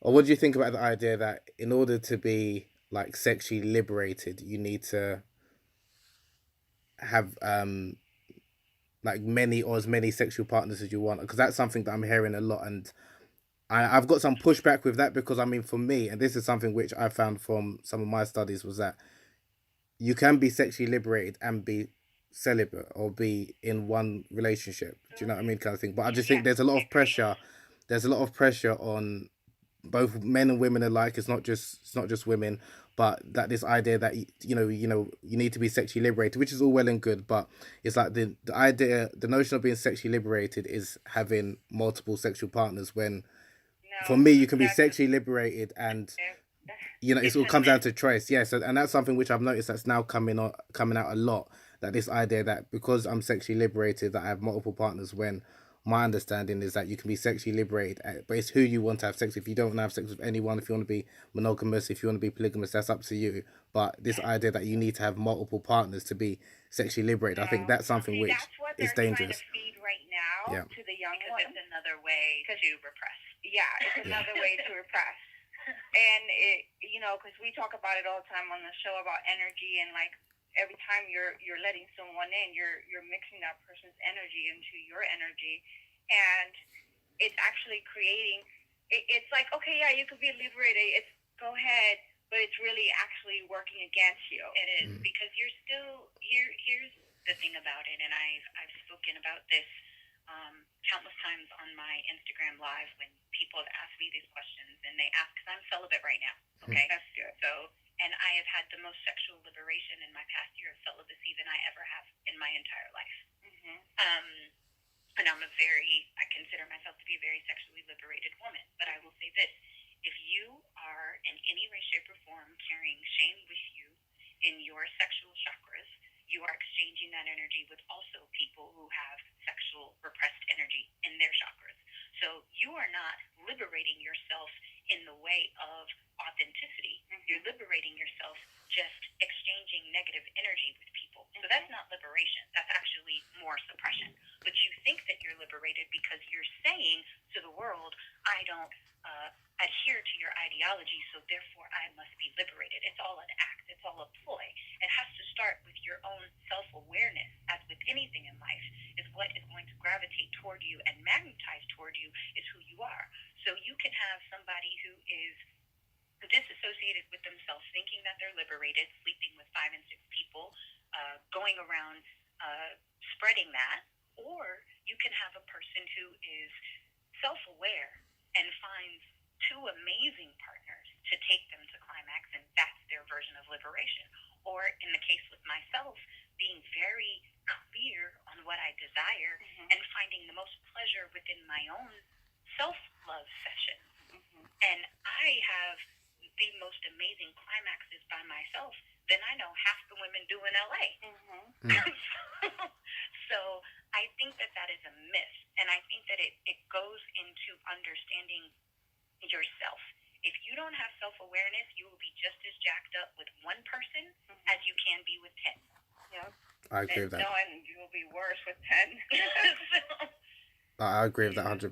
Or what do you think about the idea that in order to be like sexually liberated, you need to have like many or as many sexual partners as you want? Because that's something that I'm hearing a lot, and I've got some pushback with that because I mean, for me, and this is something which I found from some of my studies, was that you can be sexually liberated and be celibate or be in one relationship. Do you know what I mean, kind of thing? But I just think Yeah, there's a lot I of agree. pressure. There's a lot of pressure on both men and women alike. It's not just women, but that this idea that you need to be sexually liberated, which is all well and good, but it's like the idea, the notion of being sexually liberated is having multiple sexual partners. When for No, me, you can be that's sexually liberated and it, it it's all a comes down myth. to choice. Yeah, so and that's something which I've noticed that's now coming out a lot. That this idea that because I'm sexually liberated, that I have multiple partners. When my understanding is that you can be sexually liberated, but it's who you want to have sex. If you don't want to have sex with anyone, if you want to be monogamous, if you want to be polygamous, that's up to you. But this idea that you need to have multiple partners to be sexually liberated, I think No. that's something See, which that's what is they're trying to dangerous. feed right now Yeah. to the young because ones. It's another way to repress. Yeah, it's Yeah. another way to repress. And because we talk about it all the time on the show about energy and like every time you're letting someone in, you're mixing that person's energy into your energy, and it's actually creating. It's like, okay, yeah, you could be liberated. It's go ahead, but it's really actually working against you. It is Mm. because you're still here. Here's the thing about it, and I've spoken about this countless times on my Instagram live when people have asked me these questions, and they ask because I'm celibate right now. Okay, that's good. So, and I have had the most sexual liberation in my past year of celibacy than I ever have in my entire life. Mm-hmm. And I consider myself to be a very sexually liberated woman. But I will say this: if you are in any way, shape, or form carrying shame with you in your sexual chakras, you are exchanging that energy with also people who have sexual repressed energy in their chakras. So you are not liberating yourself in the way of authenticity. Mm-hmm. You're liberating yourself just exchanging negative energy with people. Mm-hmm. So that's not liberation. That's actually more suppression. But you think that you're liberated because you're saying to the world, I don't adhere to your ideology, so therefore I must be liberated. It's all an act. It's all a ploy. It has to start with your own self-awareness, as with anything in life, is what is going to gravitate toward you and magnetize toward you is who you are. So you can have somebody who is disassociated with themselves, thinking that they're liberated, sleeping with 5 and 6 people, going around spreading that, or you can have a person who is self-aware and finds two amazing partners to take them to climax, and that's their version of liberation. Or in the case with myself, being very clear on what I desire, mm-hmm. and finding the most pleasure within my own self-love sessions. Mm-hmm. And I have the most amazing climaxes by myself than I know half the women do in LA. Mm-hmm. So I think that is a myth, and I think that it goes into understanding yourself. If you don't have self-awareness, you will be just as jacked up with one person, mm-hmm. as you can be with 10. Yep. I agree with that. No, and you will be worse with 10. I agree with that 100%.